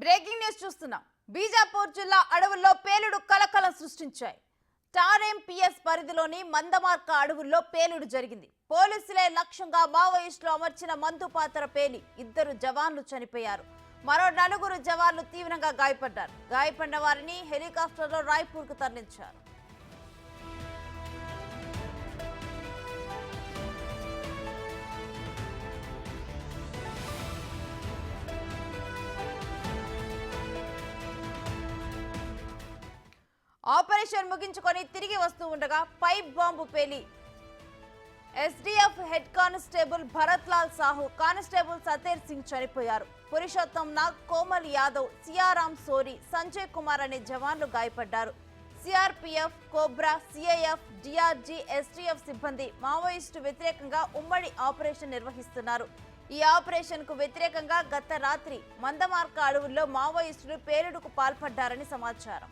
Breaking news చూస్తున్నాం. బీజాపూర్ జిల్లా అడవుల్లో పేలుడు కలకలం సృష్టించాయి. టార్ఎంపీఎస్ పరిధిలోని మందమార్క అడవుల్లో పేలుడు జరిగింది. పోలీసులే లక్ష్యంగా మావోయిస్టులు అమర్చిన మందు పాత్ర పేలి 2 జవాన్లు చనిపోయారు. మరో 4 జవాన్లు తీవ్రంగా గాయపడ్డారు. గాయపడిన వారిని హెలికాప్టర్లో రాయ్పూర్కు తరలించారు. ఆపరేషన్ ముగించుకొని తిరిగి వస్తూ ఉండగా పైప్ బాంబు పేలి SDF head constable Bharat Lal Sahu, constable Sater Singh చనిపోయారు. పురుషోత్తం నాగ్, కోమల్ యాదవ్, సియారాం సోరి, సంజయ్ కుమార్ అనే జవాన్లు గాయపడ్డారు. CRPF, cobra, CIF, DRG, STF సిబ్బంది మావోయిస్టు వ్యతిరేకంగా ఉమ్మడి ఆపరేషన్ నిర్వహిస్తున్నారు. ఈ ఆపరేషన్ కు వ్యతిరేకంగా గత రాత్రి మందమార్క అడవుల్లో మావోయిస్టులు పేలుడుకు పాల్పడ్డారని సమాచారం.